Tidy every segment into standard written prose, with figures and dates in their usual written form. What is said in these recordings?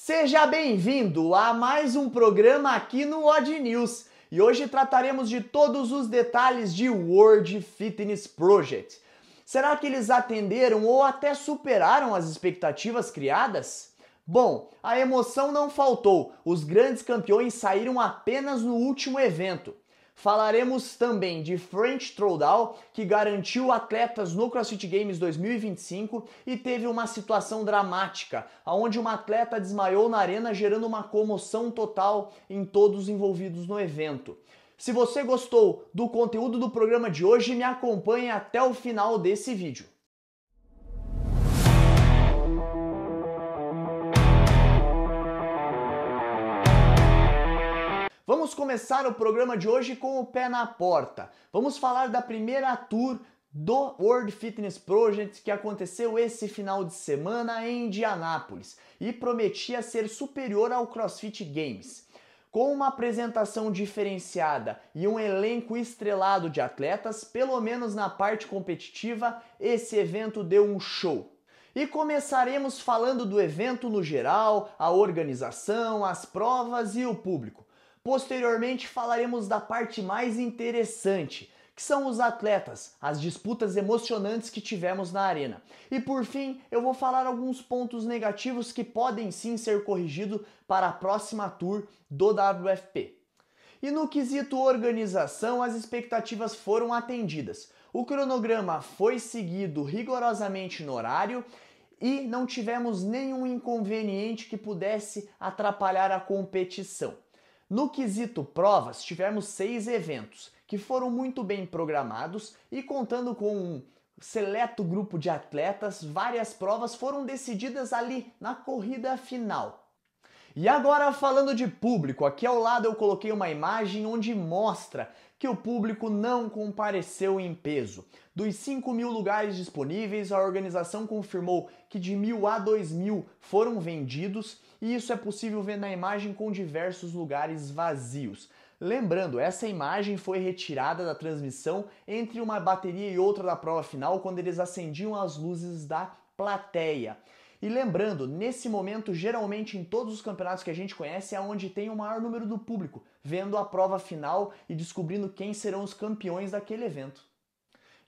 Seja bem-vindo a mais um programa aqui no Odd News e hoje trataremos de todos os detalhes de World Fitness Project. Será que eles atenderam ou até superaram as expectativas criadas? Bom, a emoção não faltou, os grandes campeões saíram apenas no último evento. Falaremos também de French Throwdown, que garantiu atletas no CrossFit Games 2025 e teve uma situação dramática, onde uma atleta desmaiou na arena, gerando uma comoção total em todos os envolvidos no evento. Se você gostou do conteúdo do programa de hoje, me acompanhe até o final desse vídeo. Vamos começar o programa de hoje com o pé na porta. Vamos falar da primeira tour do World Fitness Project que aconteceu esse final de semana em Indianápolis e prometia ser superior ao CrossFit Games. Com uma apresentação diferenciada e um elenco estrelado de atletas, pelo menos na parte competitiva, esse evento deu um show. E começaremos falando do evento no geral, a organização, as provas e o público. Posteriormente falaremos da parte mais interessante, que são os atletas, as disputas emocionantes que tivemos na arena. E por fim, eu vou falar alguns pontos negativos que podem sim ser corrigidos para a próxima tour do WFP. E no quesito organização, as expectativas foram atendidas. O cronograma foi seguido rigorosamente no horário e não tivemos nenhum inconveniente que pudesse atrapalhar a competição. No quesito provas, tivemos 6 eventos, que foram muito bem programados e contando com um seleto grupo de atletas, várias provas foram decididas ali na corrida final. E agora falando de público, aqui ao lado eu coloquei uma imagem onde mostra que o público não compareceu em peso. Dos 5.000 lugares disponíveis, a organização confirmou que de 1.000 a 2.000 foram vendidos e isso é possível ver na imagem com diversos lugares vazios. Lembrando, essa imagem foi retirada da transmissão entre uma bateria e outra da prova final quando eles acendiam as luzes da plateia. E lembrando, nesse momento, geralmente em todos os campeonatos que a gente conhece, é onde tem o maior número do público, vendo a prova final e descobrindo quem serão os campeões daquele evento.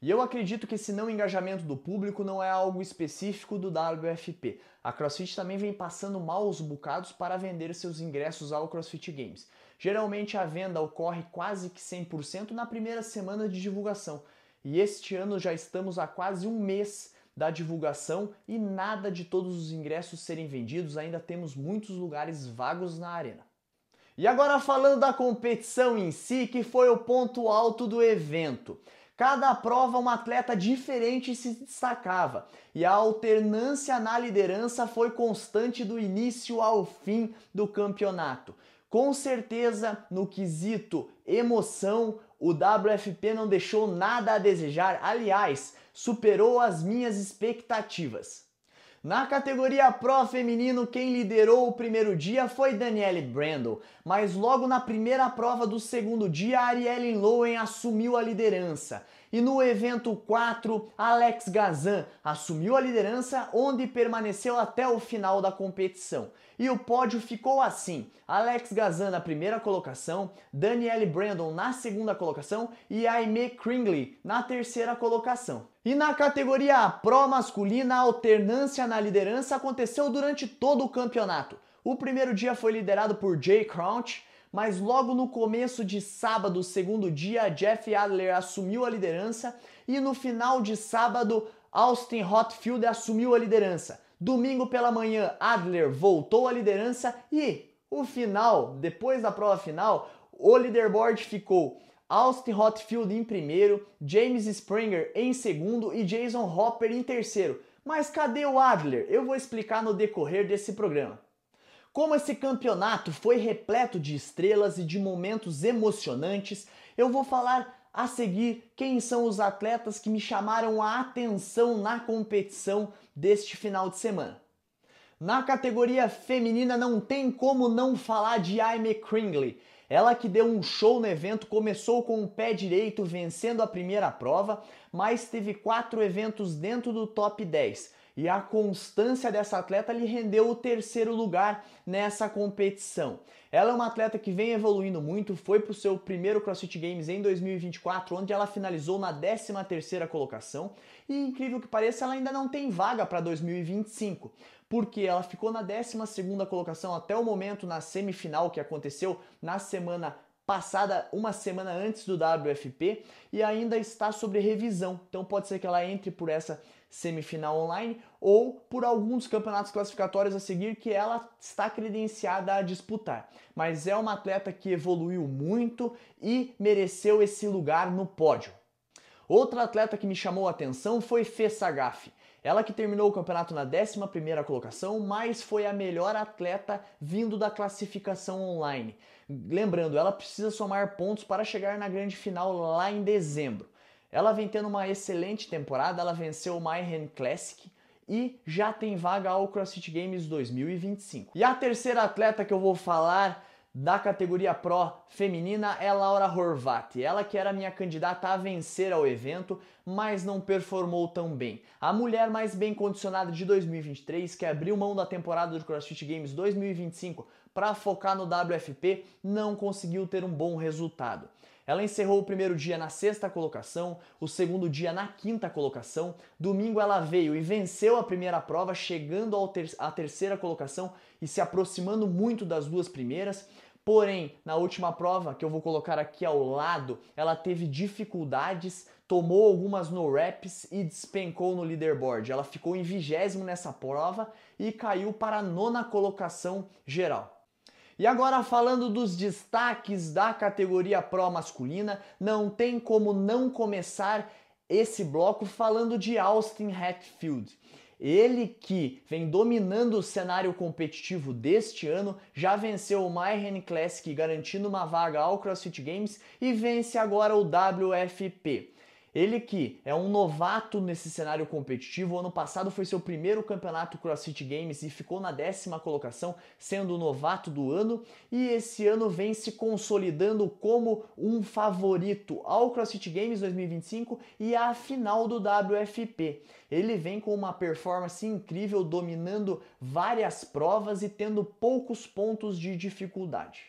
E eu acredito que esse não engajamento do público não é algo específico do WFP. A CrossFit também vem passando maus bocados para vender seus ingressos ao CrossFit Games. Geralmente a venda ocorre quase que 100% na primeira semana de divulgação. E este ano já estamos há quase um mês da divulgação e nada de todos os ingressos serem vendidos, ainda temos muitos lugares vagos na arena. E agora falando da competição em si, que foi o ponto alto do evento. Cada prova um atleta diferente se destacava e a alternância na liderança foi constante do início ao fim do campeonato. Com certeza, no quesito emoção, o WFP não deixou nada a desejar, aliás, superou as minhas expectativas. Na categoria Pro feminino, quem liderou o primeiro dia foi Danielle Brandle, mas logo na primeira prova do segundo dia, Arielle Lowen assumiu a liderança. E no evento 4, Alex Gazan assumiu a liderança, onde permaneceu até o final da competição. E o pódio ficou assim: Alex Gazan na primeira colocação, Danielle Brandle na segunda colocação e Aimee Cringley na terceira colocação. E na categoria Pro masculina, a alternância na liderança aconteceu durante todo o campeonato. O primeiro dia foi liderado por Jay Crouch, mas logo no começo de sábado, segundo dia, Jeff Adler assumiu a liderança e no final de sábado, Austin Hotfield assumiu a liderança. Domingo pela manhã, Adler voltou à liderança e o final, depois da prova final, o leaderboard ficou Austin Hotfield em primeiro, James Springer em segundo e Jason Hopper em terceiro. Mas cadê o Adler? Eu vou explicar no decorrer desse programa. Como esse campeonato foi repleto de estrelas e de momentos emocionantes, eu vou falar a seguir quem são os atletas que me chamaram a atenção na competição deste final de semana. Na categoria feminina não tem como não falar de Aimee Cringley. Ela que deu um show no evento, começou com o pé direito vencendo a primeira prova, mas teve 4 eventos dentro do top 10. E a constância dessa atleta lhe rendeu o terceiro lugar nessa competição. Ela é uma atleta que vem evoluindo muito, foi para o seu primeiro CrossFit Games em 2024, onde ela finalizou na 13ª colocação. E incrível que pareça, ela ainda não tem vaga para 2025, porque ela ficou na 12ª colocação até o momento na semifinal que aconteceu na semana passada, uma semana antes do WFP, e ainda está sobre revisão. Então pode ser que ela entre por essa semifinal online ou por alguns campeonatos classificatórios a seguir que ela está credenciada a disputar. Mas é uma atleta que evoluiu muito e mereceu esse lugar no pódio. Outra atleta que me chamou a atenção foi Fê Sagaf. Ela que terminou o campeonato na 11ª colocação, mas foi a melhor atleta vindo da classificação online. Lembrando, ela precisa somar pontos para chegar na grande final lá em dezembro. Ela vem tendo uma excelente temporada, ela venceu o Mayhem Classic e já tem vaga ao CrossFit Games 2025. E a terceira atleta que eu vou falar da categoria Pro feminina é Laura Horvat, ela que era minha candidata a vencer ao evento, mas não performou tão bem. A mulher mais bem condicionada de 2023, que abriu mão da temporada do CrossFit Games 2025 para focar no WFP, não conseguiu ter um bom resultado. Ela encerrou o primeiro dia na 6ª colocação, o segundo dia na 5ª colocação, domingo ela veio e venceu a primeira prova, chegando à terceira colocação e se aproximando muito das duas primeiras. Porém, na última prova, que eu vou colocar aqui ao lado, ela teve dificuldades, tomou algumas no-reps e despencou no leaderboard. Ela ficou em 20º nessa prova e caiu para a 9ª colocação geral. E agora falando dos destaques da categoria Pro masculina, não tem como não começar esse bloco falando de Austin Hatfield. Ele que vem dominando o cenário competitivo deste ano, já venceu o Mayhem Classic garantindo uma vaga ao CrossFit Games e vence agora o WFP. Ele que é um novato nesse cenário competitivo, ano passado foi seu primeiro campeonato CrossFit Games e ficou na 10ª colocação, sendo o novato do ano, e esse ano vem se consolidando como um favorito ao CrossFit Games 2025 e à final do WFP. Ele vem com uma performance incrível, dominando várias provas e tendo poucos pontos de dificuldade.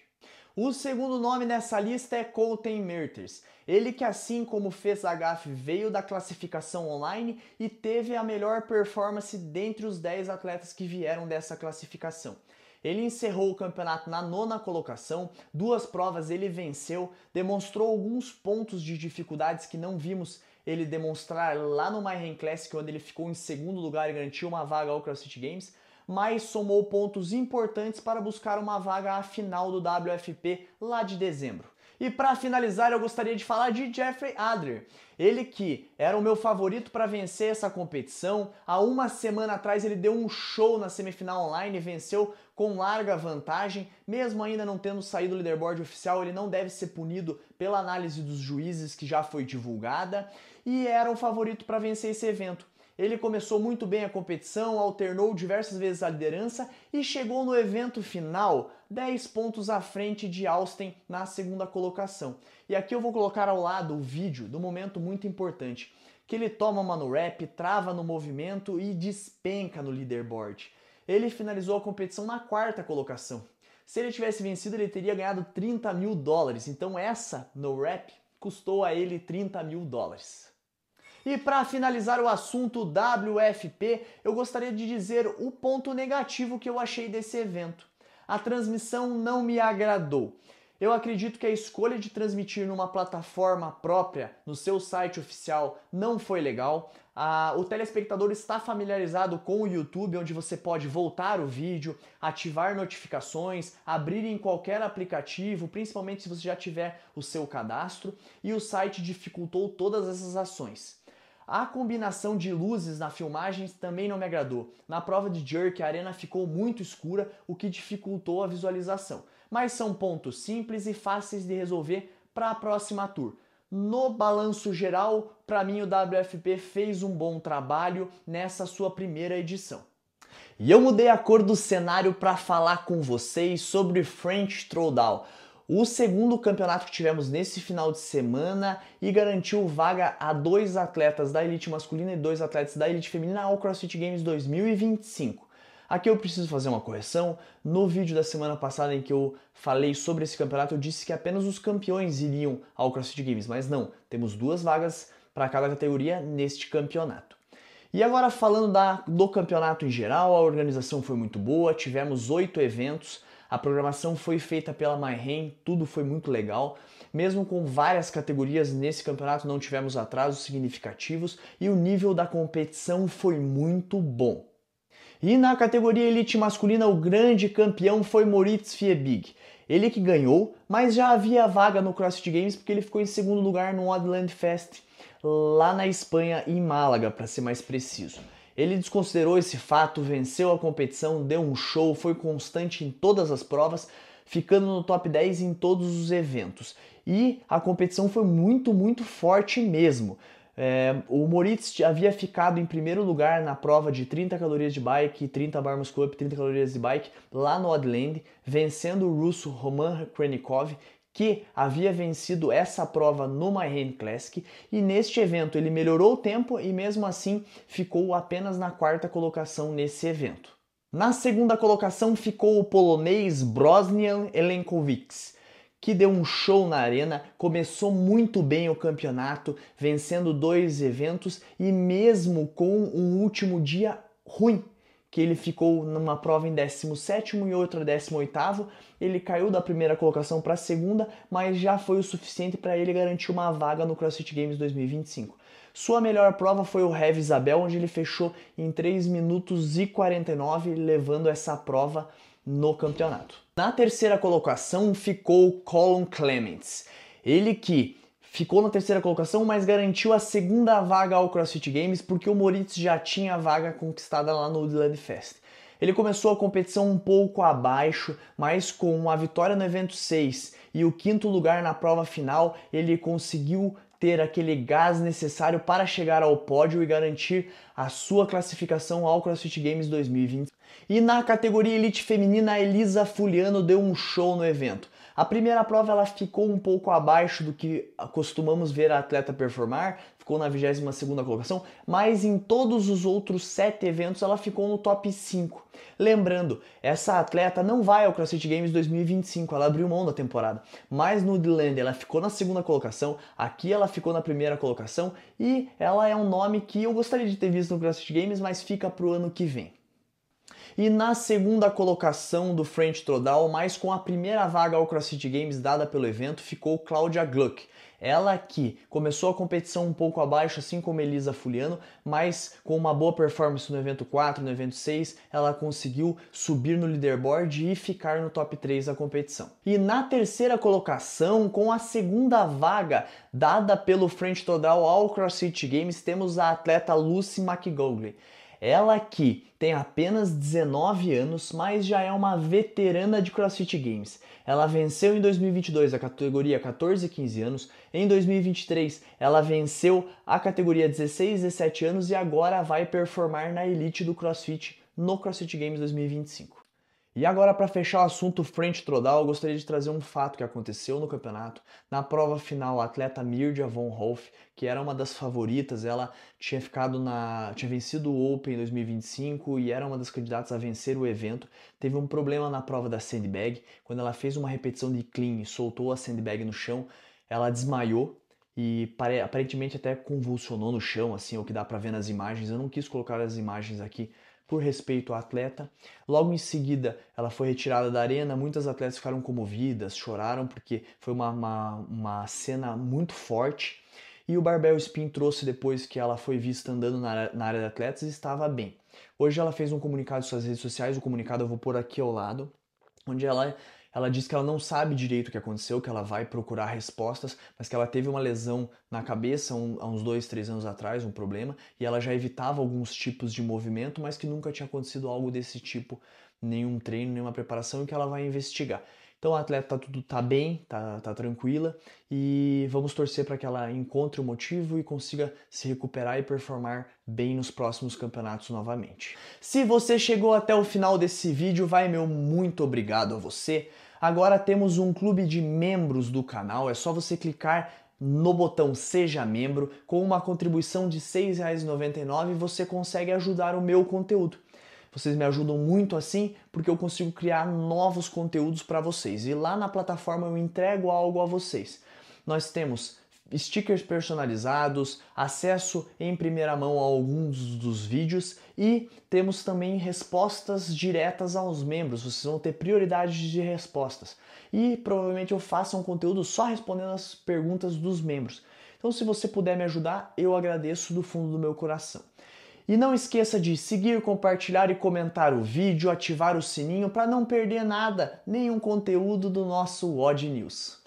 O segundo nome nessa lista é Colten Mertens. Ele que, assim como Fê Sagaf, veio da classificação online e teve a melhor performance dentre os 10 atletas que vieram dessa classificação. Ele encerrou o campeonato na 9ª colocação, 2 provas ele venceu, demonstrou alguns pontos de dificuldades que não vimos ele demonstrar lá no Mayhem Classic, onde ele ficou em segundo lugar e garantiu uma vaga ao CrossFit Games, mas somou pontos importantes para buscar uma vaga à final do WFP lá de dezembro. E para finalizar, eu gostaria de falar de Jeffrey Adler. Ele que era o meu favorito para vencer essa competição. Há uma semana atrás ele deu um show na semifinal online e venceu com larga vantagem. Mesmo ainda não tendo saído do leaderboard oficial, ele não deve ser punido pela análise dos juízes que já foi divulgada. E era o favorito para vencer esse evento. Ele começou muito bem a competição, alternou diversas vezes a liderança e chegou no evento final 10 pontos à frente de Austin na 2ª colocação. E aqui eu vou colocar ao lado o vídeo do momento muito importante, que ele toma uma no-rep, trava no movimento e despenca no leaderboard. Ele finalizou a competição na 4ª colocação. Se ele tivesse vencido, ele teria ganhado $30 mil, então essa no-rep custou a ele $30 mil. E para finalizar o assunto WFP, eu gostaria de dizer o ponto negativo que eu achei desse evento. A transmissão não me agradou. Eu acredito que a escolha de transmitir numa plataforma própria, no seu site oficial, não foi legal. O telespectador está familiarizado com o YouTube, onde você pode voltar o vídeo, ativar notificações, abrir em qualquer aplicativo, principalmente se você já tiver o seu cadastro, e o site dificultou todas essas ações. A combinação de luzes na filmagem também não me agradou. Na prova de jerk, a arena ficou muito escura, o que dificultou a visualização. Mas são pontos simples e fáceis de resolver para a próxima tour. No balanço geral, para mim o WFP fez um bom trabalho nessa sua primeira edição. E eu mudei a cor do cenário para falar com vocês sobre French Throwdown. o segundo campeonato que tivemos nesse final de semana e garantiu vaga a 2 atletas da elite masculina e 2 atletas da elite feminina ao CrossFit Games 2025. Aqui eu preciso fazer uma correção. No vídeo da semana passada em que eu falei sobre esse campeonato, eu disse que apenas os campeões iriam ao CrossFit Games, mas não, temos 2 vagas para cada categoria neste campeonato. E agora falando do campeonato em geral, a organização foi muito boa, tivemos 8 eventos, a programação foi feita pela MyRain, tudo foi muito legal. Mesmo com várias categorias nesse campeonato, não tivemos atrasos significativos e o nível da competição foi muito bom. E na categoria elite masculina, o grande campeão foi Moritz Fiebig. Ele que ganhou, mas já havia vaga no CrossFit Games porque ele ficou em segundo lugar no Oddland Fest, lá na Espanha, em Málaga, para ser mais preciso. Ele desconsiderou esse fato, venceu a competição, deu um show, foi constante em todas as provas, ficando no top 10 em todos os eventos. E a competição foi muito forte mesmo. O Moritz havia ficado em primeiro lugar na prova de 30 calorias de bike, 30 bar muscle up, 30 calorias de bike, lá no Oddland, vencendo o russo Roman Khrennikov, que havia vencido essa prova no MyRain Classic, e neste evento ele melhorou o tempo e mesmo assim ficou apenas na 4ª colocação nesse evento. Na 2ª colocação ficou o polonês Brosnian Elenkovics, que deu um show na arena, começou muito bem o campeonato, vencendo 2 eventos e mesmo com um último dia ruim, que ele ficou numa prova em 17º e outra 18º, ele caiu da primeira colocação para a segunda, mas já foi o suficiente para ele garantir uma vaga no CrossFit Games 2025. Sua melhor prova foi o Heavy Isabel, onde ele fechou em 3 minutos e 49, levando essa prova no campeonato. Na 3ª colocação ficou Colin Clements, ele que ficou na 3ª colocação, mas garantiu a 2ª vaga ao CrossFit Games porque o Moritz já tinha a vaga conquistada lá no Woodland Fest. Ele começou a competição um pouco abaixo, mas com a vitória no evento 6 e o 5º lugar na prova final, ele conseguiu ter aquele gás necessário para chegar ao pódio e garantir a sua classificação ao CrossFit Games 2020. E na categoria elite feminina, a Elisa Fuliano deu um show no evento. A primeira prova ela ficou um pouco abaixo do que costumamos ver a atleta performar, ficou na 22ª colocação, mas em todos os outros 7 eventos ela ficou no top 5. Lembrando, essa atleta não vai ao CrossFit Games 2025, ela abriu mão da temporada, mas no Woodland ela ficou na 2ª colocação, aqui ela ficou na 1ª colocação e ela é um nome que eu gostaria de ter visto no CrossFit Games, mas fica para o ano que vem. E na 2ª colocação do French Throwdown, mas com a primeira vaga ao CrossFit Games dada pelo evento, ficou Claudia Gluck. Ela que começou a competição um pouco abaixo, assim como Elisa Fuliano, mas com uma boa performance no evento 4, no evento 6, ela conseguiu subir no leaderboard e ficar no top 3 da competição. E na 3ª colocação, com a 2ª vaga dada pelo French Throwdown ao CrossFit Games, temos a atleta Lucy McGogley. Ela que tem apenas 19 anos, mas já é uma veterana de CrossFit Games. Ela venceu em 2022 a categoria 14 e 15 anos, em 2023 ela venceu a categoria 16 e 17 anos e agora vai performar na elite do CrossFit no CrossFit Games 2025. E agora, para fechar o assunto French Throwdown, eu gostaria de trazer um fato que aconteceu no campeonato. Na prova final, a atleta Mirja von Hoff, que era uma das favoritas, ela tinha vencido o Open em 2025 e era uma das candidatas a vencer o evento, teve um problema na prova da sandbag. Quando ela fez uma repetição de clean e soltou a sandbag no chão, ela desmaiou e aparentemente até convulsionou no chão, assim, o que dá para ver nas imagens. Eu não quis colocar as imagens aqui por respeito à atleta. Logo em seguida, ela foi retirada da arena, muitas atletas ficaram comovidas, choraram, porque foi uma cena muito forte. E o Barbell Spin trouxe depois que ela foi vista andando na área de atletas e estava bem. Hoje ela fez um comunicado em suas redes sociais, o comunicado eu vou pôr aqui ao lado, onde ela diz que ela não sabe direito o que aconteceu, que ela vai procurar respostas, mas que ela teve uma lesão na cabeça há uns 2, 3 anos atrás, um problema, e ela já evitava alguns tipos de movimento, mas que nunca tinha acontecido algo desse tipo, nenhum treino, nenhuma preparação, e que ela vai investigar. Então a atleta tá bem, tá tranquila e vamos torcer para que ela encontre o motivo e consiga se recuperar e performar bem nos próximos campeonatos novamente. Se você chegou até o final desse vídeo, vai meu muito obrigado a você. Agora temos um clube de membros do canal, é só você clicar no botão Seja Membro, com uma contribuição de R$ 6,99 você consegue ajudar o meu conteúdo. Vocês me ajudam muito assim porque eu consigo criar novos conteúdos para vocês e lá na plataforma eu entrego algo a vocês. Nós temos stickers personalizados, acesso em primeira mão a alguns dos vídeos e temos também respostas diretas aos membros. Vocês vão ter prioridade de respostas. E provavelmente eu faça um conteúdo só respondendo as perguntas dos membros. Então se você puder me ajudar, eu agradeço do fundo do meu coração. E não esqueça de seguir, compartilhar e comentar o vídeo, ativar o sininho para não perder nada, nenhum conteúdo do nosso WOD News.